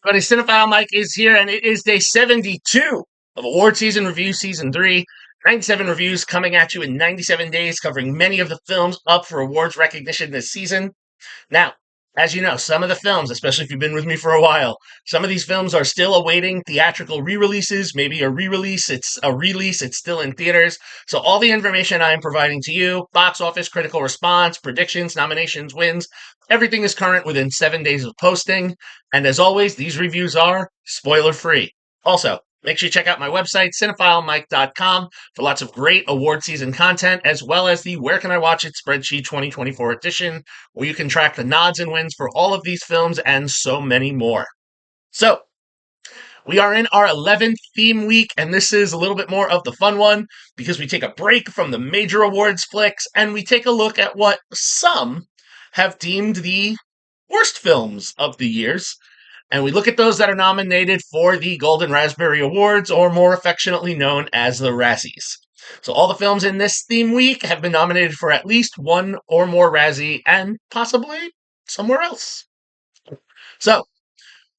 Buddy Cinephile Mike is here, and it is day 72 of Award Season Review Season 3. 97 reviews coming at you in 97 days, covering many of the films up for awards recognition this season. Now, as you know, some of the films, especially if you've been with me for a while, some of these films are still awaiting theatrical re-releases, maybe a re-release, it's a release, it's still in theaters. So all the information I'm providing to you, box office, critical response, predictions, nominations, wins, everything is current within 7 days of posting. And as always, these reviews are spoiler-free. Also, make sure you check out my website, cinephilemike.com, for lots of great award season content, as well as the Where Can I Watch It spreadsheet 2024 edition, where you can track the nods and wins for all of these films and so many more. So, we are in our 11th theme week, and this is a little bit more of the fun one because we take a break from the major awards flicks and we take a look at what some have deemed the worst films of the years. And we look at those that are nominated for the Golden Raspberry Awards, or more affectionately known as the Razzies. So all the films in this theme week have been nominated for at least one or more Razzie, and possibly somewhere else. So,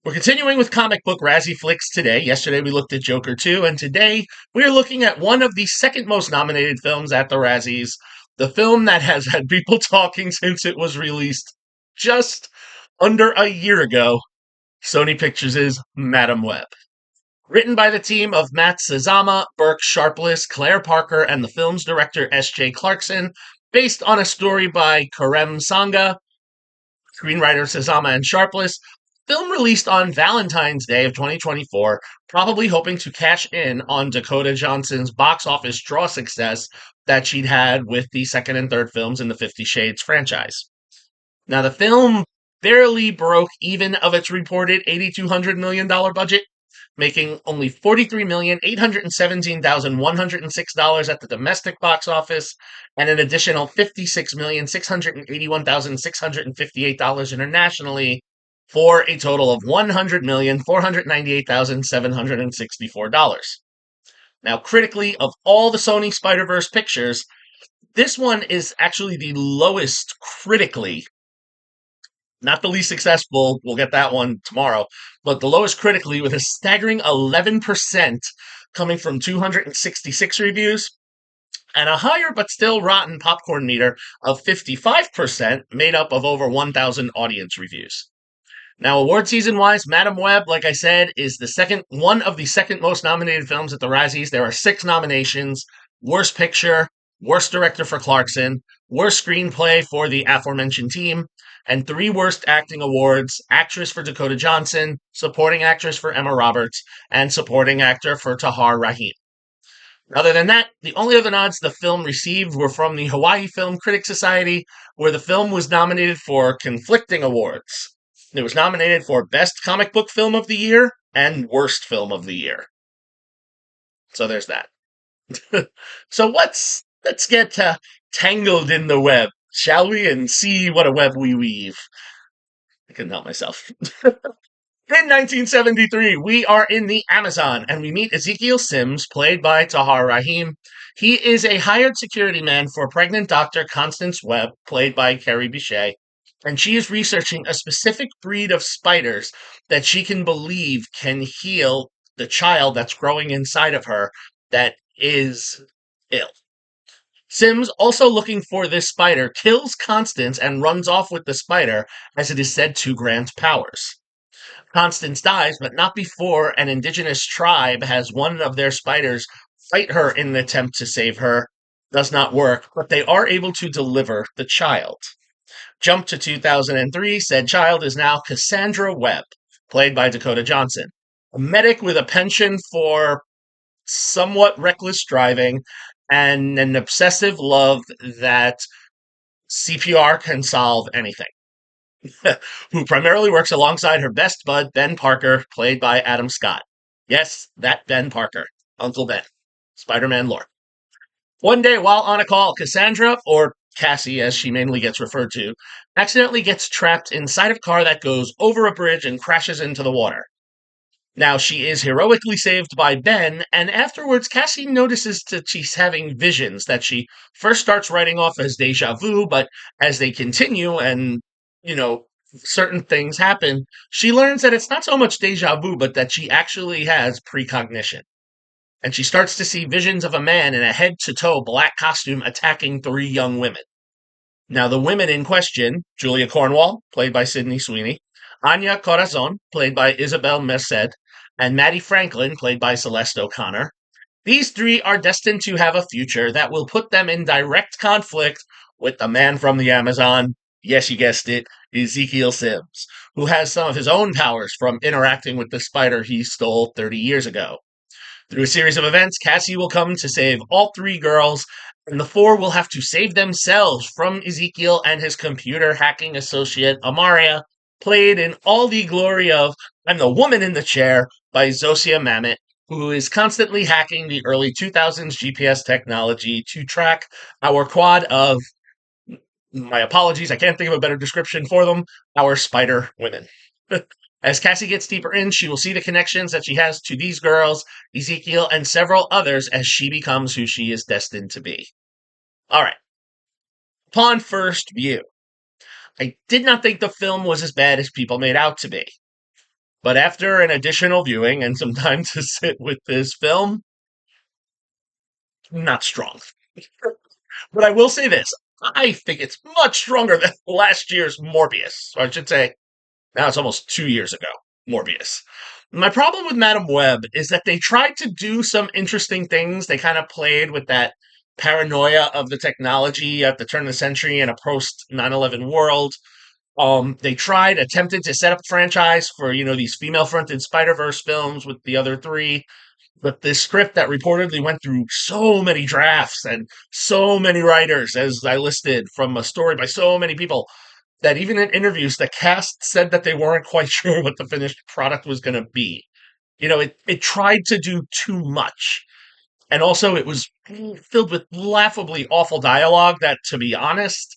we're continuing with comic book Razzie flicks today. Yesterday we looked at Joker 2, and today we're looking at one of the second most nominated films at the Razzies, the film that has had people talking since it was released just under a year ago, Sony Pictures' Madame Web. Written by the team of Matt Sazama, Burke Sharpless, Claire Parker, and the film's director S.J. Clarkson, based on a story by Karem Sanga, screenwriter Sazama and Sharpless, film released on Valentine's Day of 2024, probably hoping to cash in on Dakota Johnson's box office draw success that she'd had with the second and third films in the 50 Shades franchise. Now, the film barely broke even of its reported $8,200 million budget, making only $43,817,106 at the domestic box office and an additional $56,681,658 internationally, for a total of $100,498,764. Now, critically, of all the Sony Spider-Verse pictures, this one is actually the lowest critically, not the least successful, we'll get that one tomorrow, but the lowest critically, with a staggering 11% coming from 266 reviews, and a higher but still rotten popcorn meter of 55%, made up of over 1,000 audience reviews. Now, award season wise, Madame Web, like I said, is one of the second most nominated films at the Razzies. There are 6 nominations: Worst Picture, Worst Director for Clarkson, Worst Screenplay for the aforementioned team, and 3 Worst Acting Awards: Actress for Dakota Johnson, Supporting Actress for Emma Roberts, and Supporting Actor for Tahar Rahim. Other than that, the only other nods the film received were from the Hawaii Film Critics Society, where the film was nominated for conflicting awards. It was nominated for Best Comic Book Film of the Year and Worst Film of the Year. So there's that. So let's get tangled in the web, shall we, and see what a web we weave. I couldn't help myself. In 1973, we are in the Amazon, and we meet Ezekiel Sims, played by Tahar Rahim. He is a hired security man for pregnant Dr. Constance Webb, played by Carrie Bichet, and she is researching a specific breed of spiders that she can believe can heal the child that's growing inside of her that is ill. Sims, also looking for this spider, kills Constance and runs off with the spider, as it is said to grant powers. Constance dies, but not before an indigenous tribe has one of their spiders fight her in an attempt to save her. Does not work, but they are able to deliver the child. Jump to 2003, said child is now Cassandra Webb, played by Dakota Johnson, a medic with a penchant for somewhat reckless driving and an obsessive love that CPR can solve anything. Who primarily works alongside her best bud, Ben Parker, played by Adam Scott. Yes, that Ben Parker. Uncle Ben. Spider-Man lore. One day, while on a call, Cassandra, or Cassie as she mainly gets referred to, accidentally gets trapped inside of a car that goes over a bridge and crashes into the water. Now, she is heroically saved by Ben, and afterwards, Cassie notices that she's having visions that she first starts writing off as deja vu, but as they continue and, certain things happen, she learns that it's not so much deja vu, but that she actually has precognition. And she starts to see visions of a man in a head to toe black costume attacking three young women. Now, the women in question, Julia Cornwall, played by Sydney Sweeney, Anya Corazon, played by Isabel Merced, and Maddie Franklin, played by Celeste O'Connor, these three are destined to have a future that will put them in direct conflict with the man from the Amazon, yes, you guessed it, Ezekiel Sims, who has some of his own powers from interacting with the spider he stole 30 years ago. Through a series of events, Cassie will come to save all three girls, and the four will have to save themselves from Ezekiel and his computer hacking associate, Amaria, played in all the glory of I'm the Woman in the Chair by Zosia Mamet, who is constantly hacking the early 2000s GPS technology to track our quad of, my apologies, I can't think of a better description for them, our spider women. As Cassie gets deeper in, she will see the connections that she has to these girls, Ezekiel, and several others as she becomes who she is destined to be. All right. Upon first view, I did not think the film was as bad as people made out to be. But after an additional viewing and some time to sit with this film, not strong. But I will say this. I think it's much stronger than last year's Morbius. Or I should say, now it's almost 2 years ago, Morbius. My problem with Madam Web is that they tried to do some interesting things. They kind of played with that paranoia of the technology at the turn of the century in a post 9/11 world. They attempted to set up a franchise for, these female fronted Spider Verse films with the other three. But this script that reportedly went through so many drafts and so many writers, as I listed from a story by so many people, that even in interviews, the cast said that they weren't quite sure what the finished product was going to be. It tried to do too much. And also, it was filled with laughably awful dialogue that, to be honest,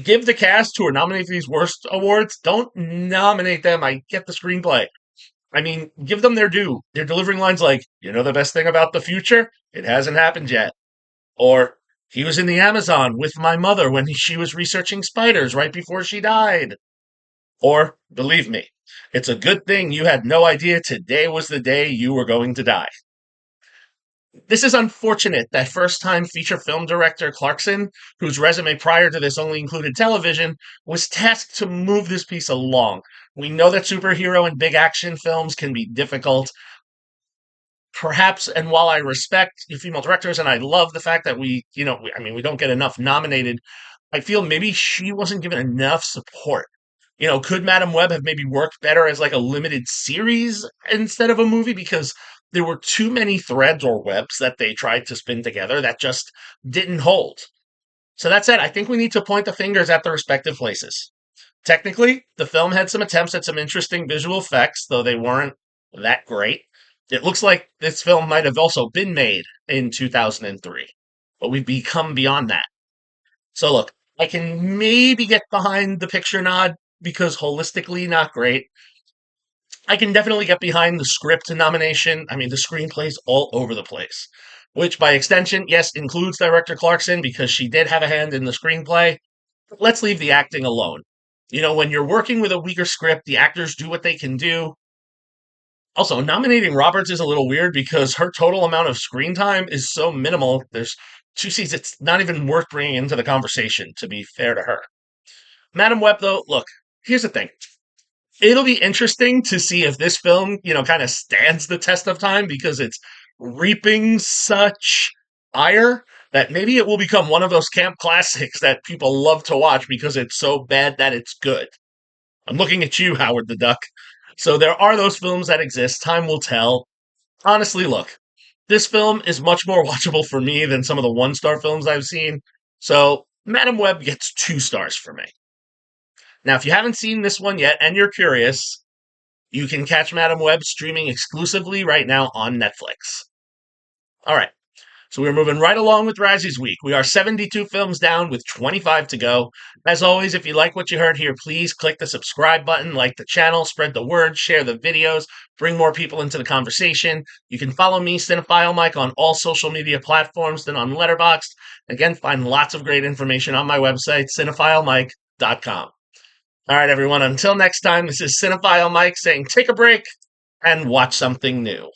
give the cast who are nominated for these worst awards, don't nominate them. I get the screenplay. I mean, give them their due. They're delivering lines like, the best thing about the future? It hasn't happened yet. Or, he was in the Amazon with my mother when she was researching spiders right before she died. Or, believe me, it's a good thing you had no idea today was the day you were going to die. This is unfortunate that first time feature film director Clarkson, whose resume prior to this only included television, was tasked to move this piece along. We know that superhero and big action films can be difficult. Perhaps, and while I respect female directors and I love the fact that we don't get enough nominated, I feel maybe she wasn't given enough support. Could Madam Web have maybe worked better as like a limited series instead of a movie? Because there were too many threads or webs that they tried to spin together that just didn't hold. So that said, I think we need to point the fingers at the respective places. Technically, the film had some attempts at some interesting visual effects, though they weren't that great. It looks like this film might have also been made in 2003, but we've become beyond that. So look, I can maybe get behind the picture nod because holistically not great. I can definitely get behind the script nomination. I mean, the screenplay's all over the place, which by extension, yes, includes director Clarkson because she did have a hand in the screenplay. But let's leave the acting alone. When you're working with a weaker script, the actors do what they can do. Also, nominating Roberts is a little weird because her total amount of screen time is so minimal. There's two scenes it's not even worth bringing into the conversation, to be fair to her. Madam Web, though, look, here's the thing. It'll be interesting to see if this film, kind of stands the test of time because it's reaping such ire that maybe it will become one of those camp classics that people love to watch because it's so bad that it's good. I'm looking at you, Howard the Duck. So there are those films that exist. Time will tell. Honestly, look, this film is much more watchable for me than some of the one-star films I've seen. So Madam Web gets 2 stars for me. Now, if you haven't seen this one yet and you're curious, you can catch Madam Web streaming exclusively right now on Netflix. All right. So we're moving right along with Razzie's week. We are 72 films down with 25 to go. As always, if you like what you heard here, please click the subscribe button, like the channel, spread the word, share the videos, bring more people into the conversation. You can follow me, Cinephile Mike, on all social media platforms, then on Letterboxd. Again, find lots of great information on my website, cinephilemike.com. All right, everyone. Until next time, this is Cinephile Mike saying take a break and watch something new.